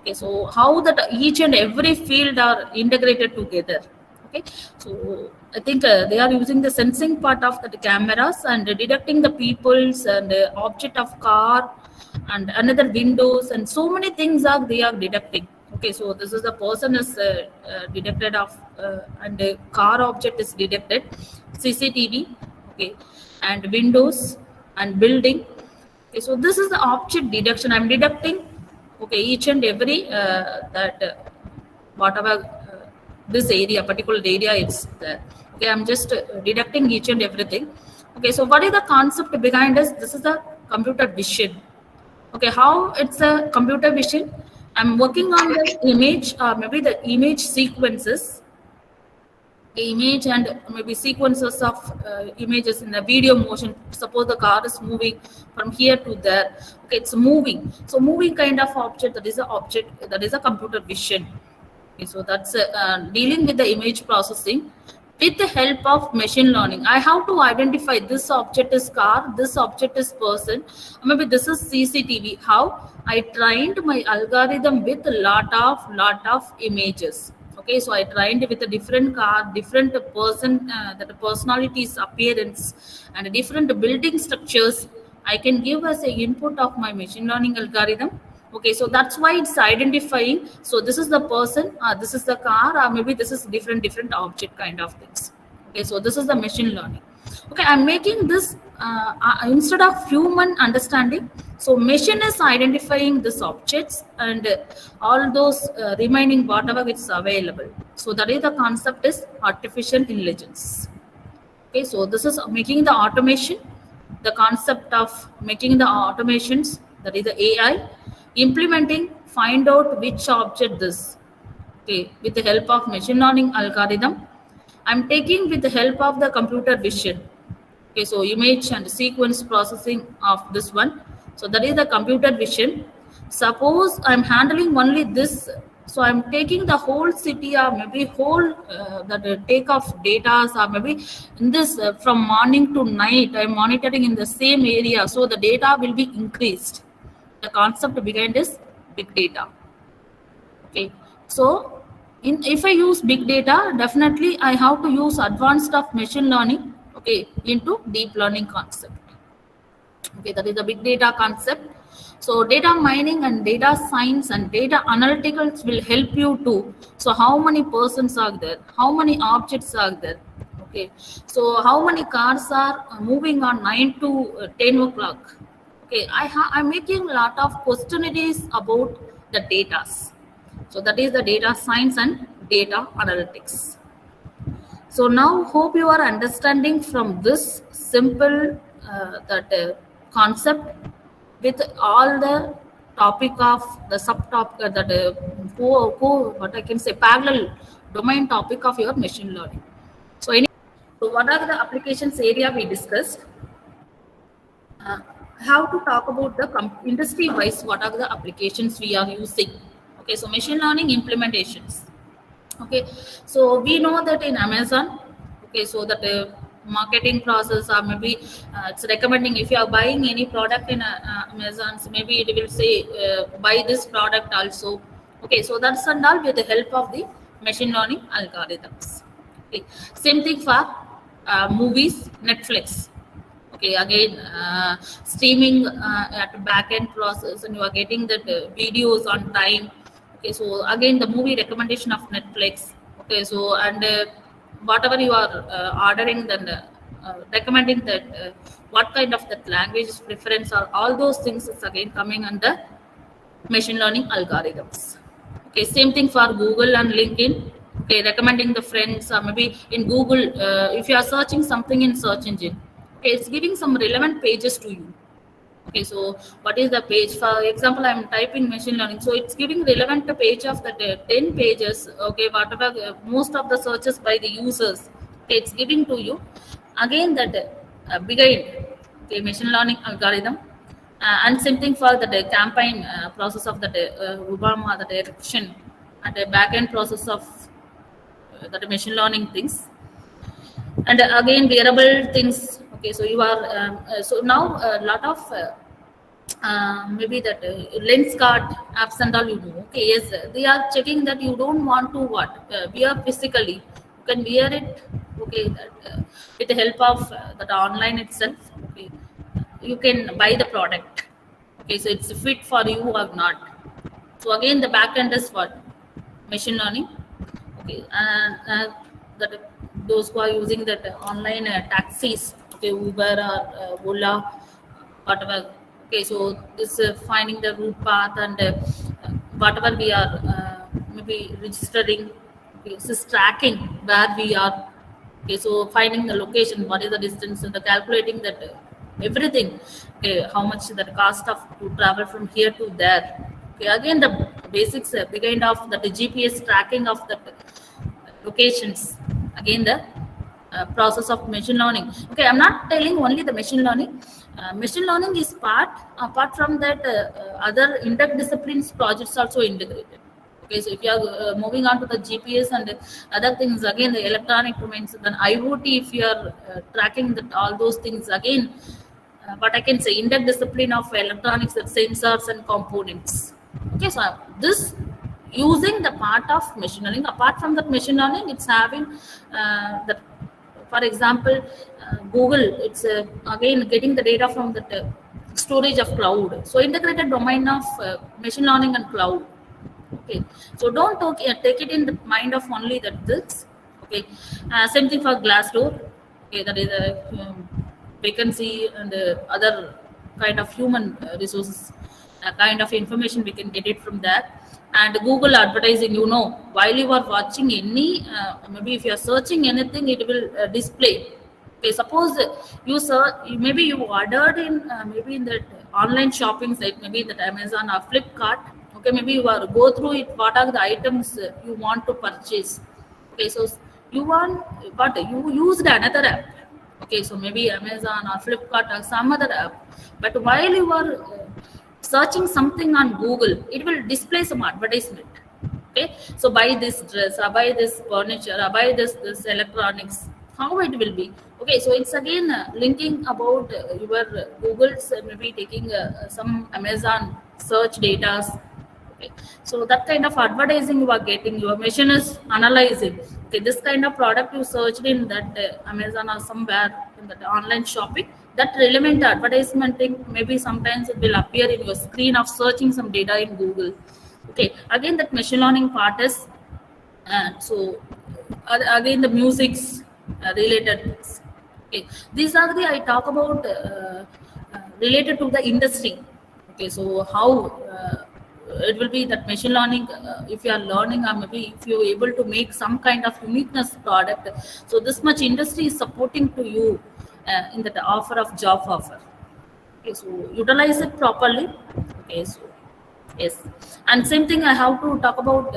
Okay, so how that each and every field are integrated together. Okay, so I think they are using the sensing part of the cameras and detecting the peoples and object of car and another windows and so many things are they are detecting. Okay, so this is the person is detected of and the car object is detected, CCTV. Okay, and windows and building. Okay, so this is the object deduction. I'm deducting, okay, each and every that whatever this area, particular area it's there. Okay, I'm just deducting each and everything. Okay, so what is the concept behind this? This is the computer vision. Okay, how it's a computer vision? I'm working on the image, maybe the image sequences, image and maybe sequences of images in a video motion. Suppose the car is moving from here to there. Okay, it's moving. So moving kind of object, that is a object, that is a computer vision. Okay, so that's dealing with the image processing with the help of machine learning. I have to identify this object is car, this object is person, maybe this is CCTV. How I trained my algorithm with a lot of images. Okay, so I trained with a different car, different person, that personalities, appearance, and different building structures. I can give as a input of my machine learning algorithm. Okay, so that's why it's identifying. So this is the person, this is the car, or maybe this is different object kind of things. Okay, so this is the machine learning. Okay, I'm making this instead of human understanding. So machine is identifying these objects and all those remaining whatever it's available. So that is the concept is artificial intelligence. Okay, so this is making the automation, the concept of making the automations, that is the AI, implementing, find out which object this. Okay, with the help of machine learning algorithm, I'm taking with the help of the computer vision. Okay, so image and sequence processing of this one. So that is the computer vision. Suppose I'm handling only this, so I'm taking the whole city or maybe whole the take of data, or maybe in this from morning to night I'm monitoring in the same area, so the data will be increased. The concept behind is big data. Okay, so if I use big data, definitely I have to use advanced of machine learning. Okay, into deep learning concept. Okay, that is the big data concept. So data mining and data science and data analyticals will help you to. So how many persons are there, how many objects are there? Okay, so how many cars are moving on 9 to 10 o'clock? Okay, I'm making a lot of questionnaires about the data. So that is the data science and data analytics. So now hope you are understanding from this simple that concept with all the topic of the subtopic that what I can say parallel domain topic of your machine learning. So so what are the applications area we discussed? How to talk about the industry wise, what are the applications we are using? Okay, so machine learning implementations. Okay, so we know that in Amazon, okay, so that marketing process or maybe it's recommending if you are buying any product in Amazon, so maybe it will say buy this product also. Okay, so that's and all with the help of the machine learning algorithms. Okay, same thing for movies, Netflix. Okay, again streaming at back end process, and you are getting that videos on time. Okay, so again the movie recommendation of Netflix. Okay, so and whatever you are ordering, then recommending that what kind of that language preference or all those things is again coming under machine learning algorithms. Okay, same thing for Google and LinkedIn. Okay, recommending the friends, or maybe in Google, if you are searching something in search engine, okay, it's giving some relevant pages to you. Okay, so what is the page? For example, I'm typing machine learning, so it's giving relevant page of the 10 pages. Okay, whatever most of the searches by the users, okay, it's giving to you. Again, that behind, okay, machine learning algorithm, and same thing for the campaign process of the Obama, the direction, and the back end process of the machine learning things. And again wearable things. Okay, so you are so now a lot of maybe that lens card apps and all, okay, yes, they are checking that you don't want to what wear physically, you can wear it, okay, that with the help of that online itself, okay, you can buy the product, okay, so it's fit for you or not. So again, the back end is what machine learning. Okay, and that those who are using that online taxis, okay, Uber or Ola, whatever. Okay, so this finding the route path and whatever we are maybe registering, okay, this is tracking where we are. Okay, so finding the location, what is the distance, and the calculating that everything. Okay, how much the cost of to travel from here to there. Okay, again the basics, the kind of the GPS tracking of the locations. Again the process of machine learning. Okay, I'm not telling only the machine learning. Machine learning is part. Apart from that, other interdisciplines projects also integrated. Okay, so if you are moving on to the GPS and other things, again the electronic domains, then IoT, if you are tracking that all those things, again, what I can say, interdiscipline of electronics, that sensors and components. Okay, so this using the part of machine learning. Apart from that machine learning, it's having the, for example, Google. It's again getting the data from the storage of cloud. So integrated domain of machine learning and cloud. Okay, so don't take it in the mind of only that this. Okay, same thing for Glassdoor. Okay, that is a vacancy and other kind of human resources, kind of information we can get it from there. And Google advertising, while you are watching any, maybe if you are searching anything, it will display. Okay, suppose you search, maybe you ordered in maybe in that online shopping site, maybe that Amazon or Flipkart. Okay, maybe you are go through it. What are the items you want to purchase? Okay, so you want, but you used another app. Okay, so maybe Amazon or Flipkart or some other app. But while you are searching something on Google, it will display some advertisement. Okay, so buy this dress, or buy this furniture, or buy this electronics. How it will be? Okay, so it's again linking about your Google's maybe taking some Amazon search data. Okay, so that kind of advertising you are getting, your machine is analyzing. Okay, this kind of product you searched in that Amazon or somewhere in that online shopping, that relevant advertisement thing, maybe sometimes it will appear in your screen of searching some data in Google. Okay, again that machine learning part is, so again the music's related things. Okay, these are the I talk about related to the industry. Okay, so how it will be that machine learning, if you are learning, or maybe if you're able to make some kind of uniqueness product, so this much industry is supporting to you in that offer of job offer. Okay, so utilize it properly. Okay, so yes, and same thing I have to talk about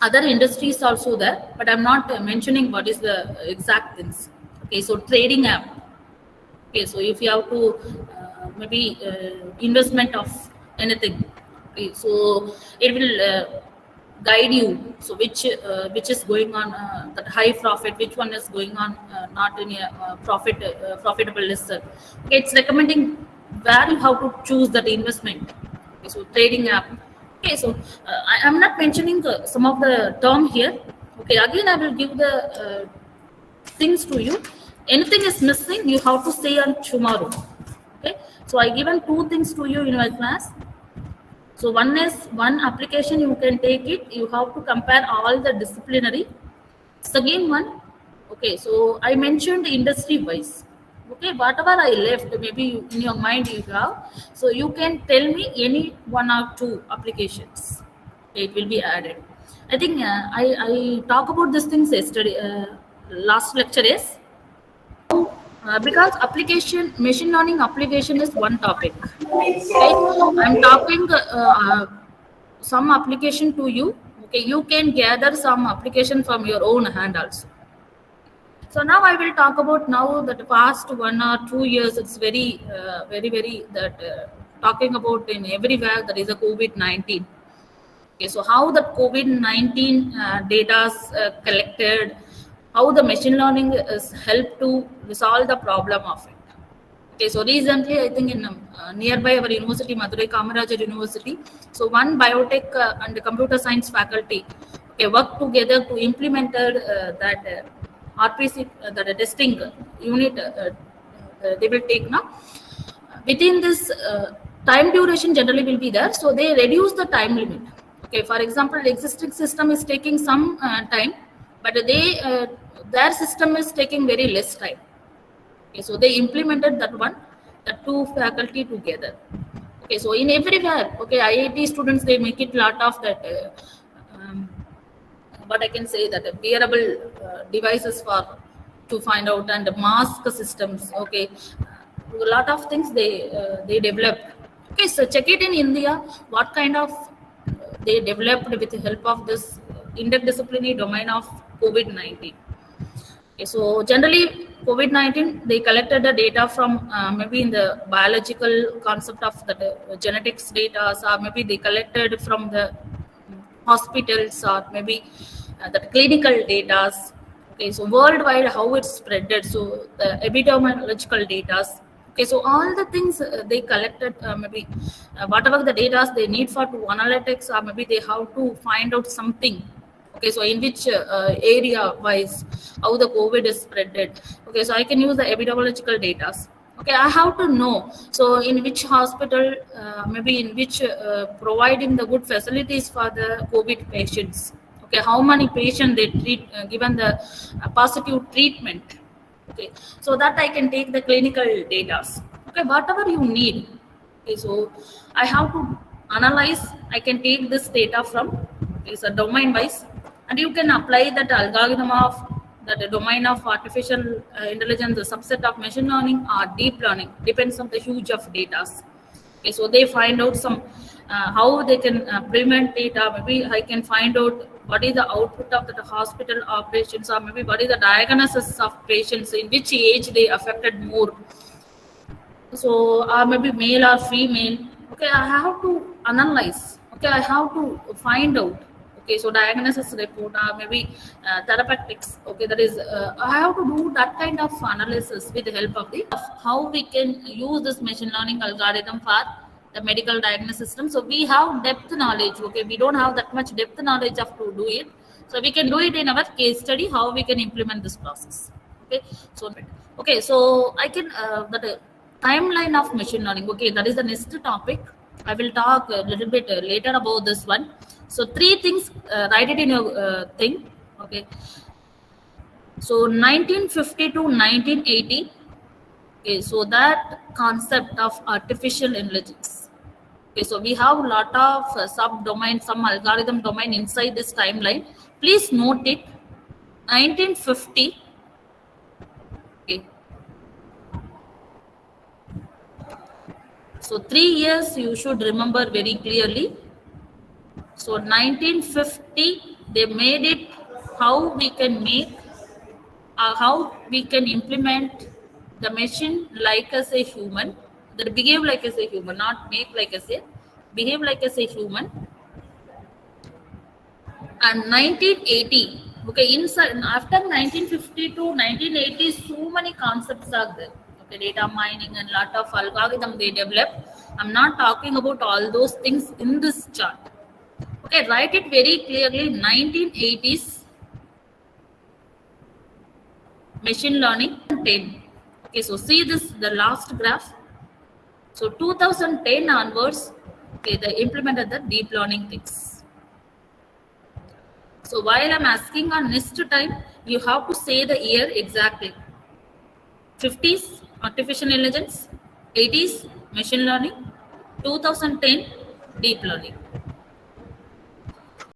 other industries also there, but I'm not mentioning what is the exact things. Okay, so trading app. Okay, so if you have to maybe investment of anything, okay, so it will guide you. So which is going on that high profit, which one is going on not in a profitable list. Okay, it's recommending where you have to choose that investment. Okay, so trading app. Okay, so I am not mentioning some of the term here. Okay, again I will give the things to you. Anything is missing, you have to say on tomorrow. Okay, so I given two things to you in my class. So one is one application, you can take it, you have to compare all the disciplinary. Second one, okay, so I mentioned industry wise. Okay, whatever I left, maybe in your mind you have, so you can tell me any one or two applications. Okay, it will be added. I think I talk about these things yesterday. Last lecture is because application machine learning application is one topic. Okay, I'm talking some application to you. Okay, you can gather some application from your own hand also. So now I will talk about now that past 1 or 2 years, it's very that talking about in everywhere there is a COVID-19. Okay, so how the COVID-19 data collected, how the machine learning is helped to resolve the problem of it. Okay, so recently, I think in nearby our university, Madurai Kamarajar University, so one biotech and computer science faculty, okay, worked together to implement that RPC, that testing unit they will take now. Within this time duration generally will be there, so they reduce the time limit. Okay, for example, the existing system is taking some time, but their system is taking very less time. Okay, so they implemented that one, the two faculty together. Okay, so in everywhere, okay, IIT students they make it lot of that. What I can say that wearable devices for to find out and mask systems. Okay, a lot of things they developed. Okay, so check it in India. What kind of they developed with the help of this interdisciplinary domain of COVID-19. Okay, so generally, COVID-19, they collected the data from maybe in the biological concept of the genetics data, or maybe they collected from the hospitals, or maybe the clinical data. Okay, so worldwide, how it's spreaded. So the epidemiological data. Okay, so all the things they collected, maybe whatever the data they need for to analytics, or maybe they have to find out something. Okay, so in which area wise how the COVID is spreaded. Okay, so I can use the epidemiological data. Okay, I have to know. So in which hospital, maybe in which providing the good facilities for the COVID patients. Okay, how many patients they treat, given the positive treatment. Okay, so that I can take the clinical data. Okay, whatever you need. Okay, so I have to analyze. I can take this data from is a domain wise, and you can apply that algorithm of that domain of artificial intelligence, the subset of machine learning or deep learning depends on the huge of data. Okay, so they find out some how they can prevent data. Maybe I can find out what is the output of the hospital operations, or maybe what is the diagnosis of patients, in which age they affected more. So maybe male or female. Okay, I have to analyze. Okay, I have to find out. Okay, so diagnosis report, or maybe therapeutics. Okay, that is I have to do that kind of analysis with the help of the of how we can use this machine learning algorithm for the medical diagnosis system. So we have depth knowledge. Okay, we don't have that much depth knowledge of to do it. So we can do it in our case study how we can implement this process. Okay, so I can that timeline of machine learning. Okay, that is the next topic. I will talk a little bit later about this one. So three things, write it in your thing. Okay, so 1950 to 1980. Okay, so that concept of artificial intelligence. Okay, so we have a lot of subdomain, some algorithm domain inside this timeline. Please note it. 1950. Okay. So 3 years you should remember very clearly. So 1950 they made it how we can make, how we can implement the machine like as a human, that behave like as a human, not make like as a, behave like as a human. And 1980, okay, inside after 1950 to 1980, so many concepts are there. Okay, data mining and lot of algorithm they developed. I'm not talking about all those things in this chart. Okay, write it very clearly. 1980s machine learning 10. Okay, so see this the last graph. So 2010 onwards, okay, they implemented the deep learning things. So while I'm asking on next time, you have to say the year exactly. 50s artificial intelligence, 80s machine learning, 2010 deep learning.